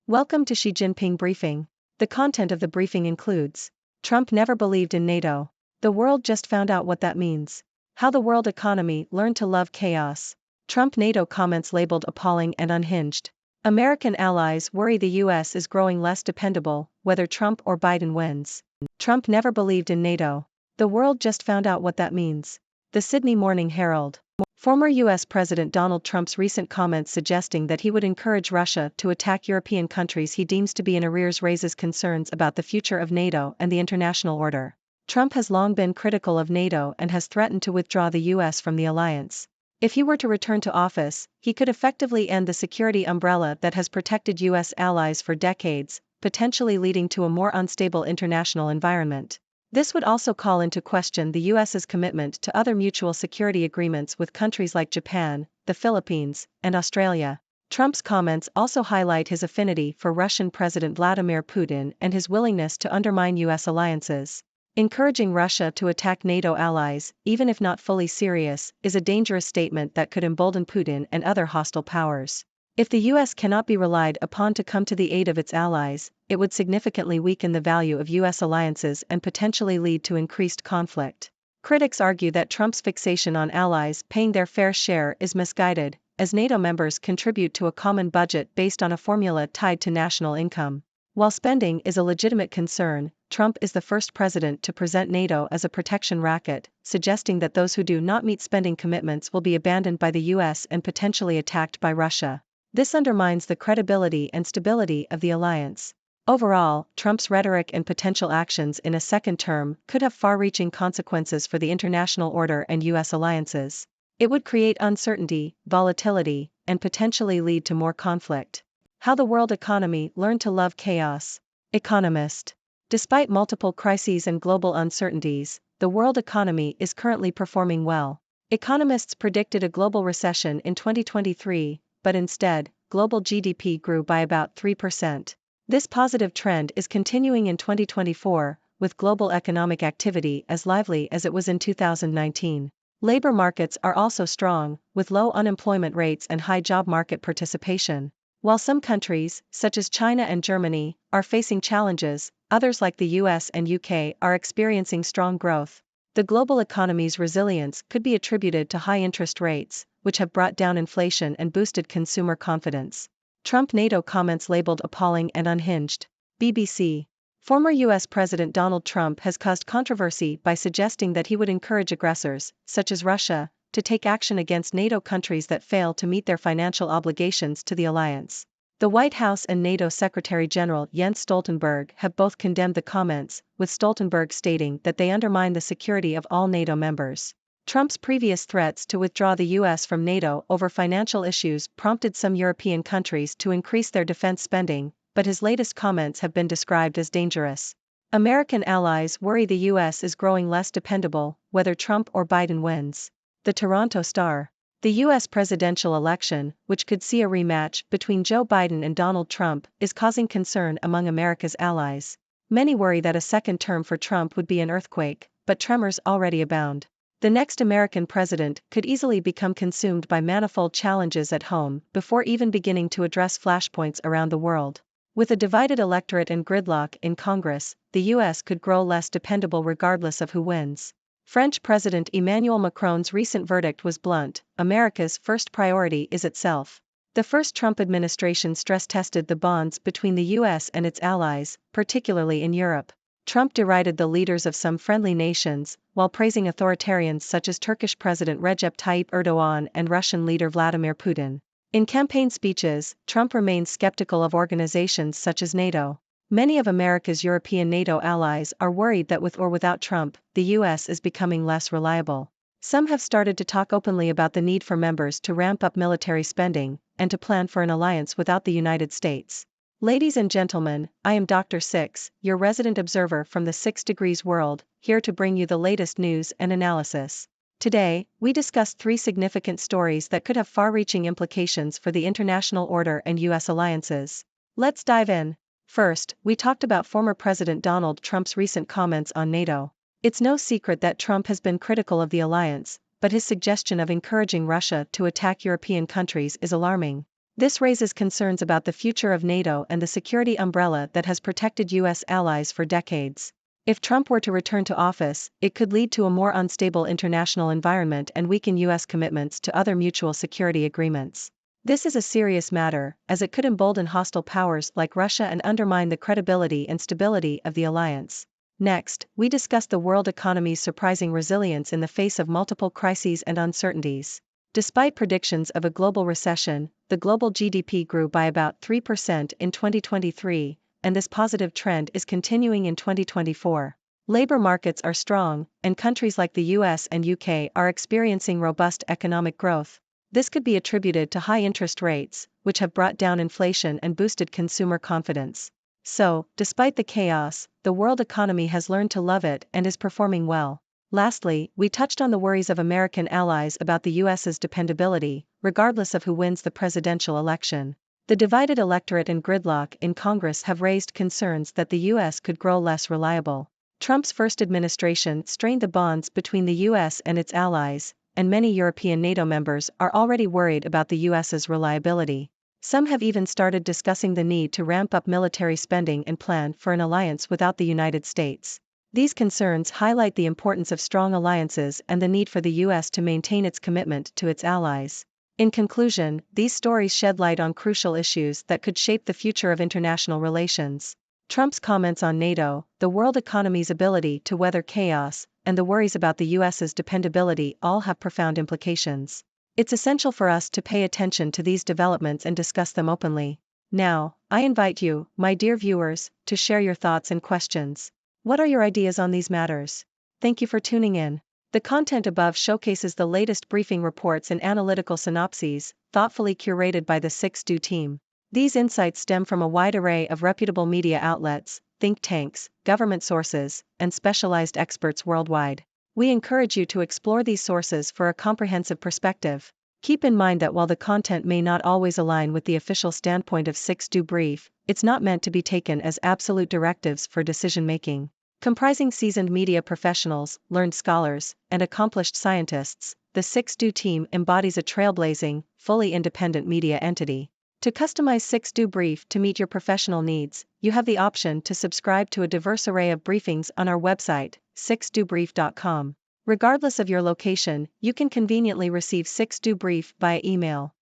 Welcome to Xi Jinping Briefing. The content of the briefing includes: Trump never believed in NATO. The world just found out what that means. How the world economy learned to love chaos. Trump NATO comments labeled appalling and unhinged. American allies worry the US is growing less dependable, whether Trump or Biden wins. Trump never believed in NATO. The world just found out what that means. The Sydney Morning Herald. Former U.S. President Donald Trump's recent comments suggesting that he would encourage Russia to attack European countries he deems to be in arrears raises concerns about the future of NATO and the international order. Trump has long been critical of NATO and has threatened to withdraw the U.S. from the alliance. If he were to return to office, he could effectively end the security umbrella that has protected U.S. allies for decades, potentially leading to a more unstable international environment. This would also call into question the U.S.'s commitment to other mutual security agreements with countries like Japan, the Philippines, and Australia. Trump's comments also highlight his affinity for Russian President Vladimir Putin and his willingness to undermine U.S. alliances. Encouraging Russia to attack NATO allies, even if not fully serious, is a dangerous statement that could embolden Putin and other hostile powers. If the U.S. cannot be relied upon to come to the aid of its allies, it would significantly weaken the value of U.S. alliances and potentially lead to increased conflict. Critics argue that Trump's fixation on allies paying their fair share is misguided, as NATO members contribute to a common budget based on a formula tied to national income. While spending is a legitimate concern, Trump is the first president to present NATO as a protection racket, suggesting that those who do not meet spending commitments will be abandoned by the U.S. and potentially attacked by Russia. This undermines the credibility and stability of the alliance. Overall, Trump's rhetoric and potential actions in a second term could have far-reaching consequences for the international order and U.S. alliances. It would create uncertainty, volatility, and potentially lead to more conflict. How the world economy learned to love chaos. Economist. Despite multiple crises and global uncertainties, the world economy is currently performing well. Economists predicted a global recession in 2023, but instead, global GDP grew by about 3%. This positive trend is continuing in 2024, with global economic activity as lively as it was in 2019. Labor markets are also strong, with low unemployment rates and high job market participation. While some countries, such as China and Germany, are facing challenges, others like the US and UK are experiencing strong growth. The global economy's resilience could be attributed to high interest rates, which have brought down inflation and boosted consumer confidence. Trump NATO comments labeled appalling and unhinged. BBC. Former U.S. President Donald Trump has caused controversy by suggesting that he would encourage aggressors, such as Russia, to take action against NATO countries that fail to meet their financial obligations to the alliance. The White House and NATO Secretary General Jens Stoltenberg have both condemned the comments, with Stoltenberg stating that they undermine the security of all NATO members. Trump's previous threats to withdraw the U.S. from NATO over financial issues prompted some European countries to increase their defense spending, but his latest comments have been described as dangerous. American allies worry the U.S. is growing less dependable, whether Trump or Biden wins. The Toronto Star. The U.S. presidential election, which could see a rematch between Joe Biden and Donald Trump, is causing concern among America's allies. Many worry that a second term for Trump would be an earthquake, but tremors already abound. The next American president could easily become consumed by manifold challenges at home before even beginning to address flashpoints around the world. With a divided electorate and gridlock in Congress, the U.S. could grow less dependable regardless of who wins. French President Emmanuel Macron's recent verdict was blunt: America's first priority is itself. The first Trump administration stress-tested the bonds between the U.S. and its allies, particularly in Europe. Trump derided the leaders of some friendly nations, while praising authoritarians such as Turkish President Recep Tayyip Erdogan and Russian leader Vladimir Putin. In campaign speeches, Trump remained skeptical of organizations such as NATO. Many of America's European NATO allies are worried that with or without Trump, the U.S. is becoming less reliable. Some have started to talk openly about the need for members to ramp up military spending, and to plan for an alliance without the United States. Ladies and gentlemen, I am Dr. Six, your resident observer from the 6 Degrees world, here to bring you the latest news and analysis. Today, we discuss 3 significant stories that could have far-reaching implications for the international order and U.S. alliances. Let's dive in. First, we talked about former President Donald Trump's recent comments on NATO. It's no secret that Trump has been critical of the alliance, but his suggestion of encouraging Russia to attack European countries is alarming. This raises concerns about the future of NATO and the security umbrella that has protected U.S. allies for decades. If Trump were to return to office, it could lead to a more unstable international environment and weaken U.S. commitments to other mutual security agreements. This is a serious matter, as it could embolden hostile powers like Russia and undermine the credibility and stability of the alliance. Next, we discuss the world economy's surprising resilience in the face of multiple crises and uncertainties. Despite predictions of a global recession, the global GDP grew by about 3% in 2023, and this positive trend is continuing in 2024. Labor markets are strong, and countries like the US and UK are experiencing robust economic growth. This could be attributed to high interest rates, which have brought down inflation and boosted consumer confidence. So, despite the chaos, the world economy has learned to love it and is performing well. Lastly, we touched on the worries of American allies about the US's dependability, regardless of who wins the presidential election. The divided electorate and gridlock in Congress have raised concerns that the US could grow less reliable. Trump's first administration strained the bonds between the US and its allies, and many European NATO members are already worried about the US's reliability. Some have even started discussing the need to ramp up military spending and plan for an alliance without the United States. These concerns highlight the importance of strong alliances and the need for the US to maintain its commitment to its allies. In conclusion, these stories shed light on crucial issues that could shape the future of international relations. Trump's comments on NATO, the world economy's ability to weather chaos, and the worries about the US's dependability all have profound implications. It's essential for us to pay attention to these developments and discuss them openly. Now, I invite you, my dear viewers, to share your thoughts and questions. What are your ideas on these matters? Thank you for tuning in. The content above showcases the latest briefing reports and analytical synopses, thoughtfully curated by the 6Do team. These insights stem from a wide array of reputable media outlets, think tanks, government sources, and specialized experts worldwide. We encourage you to explore these sources for a comprehensive perspective. Keep in mind that while the content may not always align with the official standpoint of 6Do Brief, it's not meant to be taken as absolute directives for decision-making. Comprising seasoned media professionals, learned scholars, and accomplished scientists, the 6Do team embodies a trailblazing, fully independent media entity. To customize 6Do Brief to meet your professional needs, you have the option to subscribe to a diverse array of briefings on our website, 6dobrief.com. Regardless of your location, you can conveniently receive 6Do Brief via email.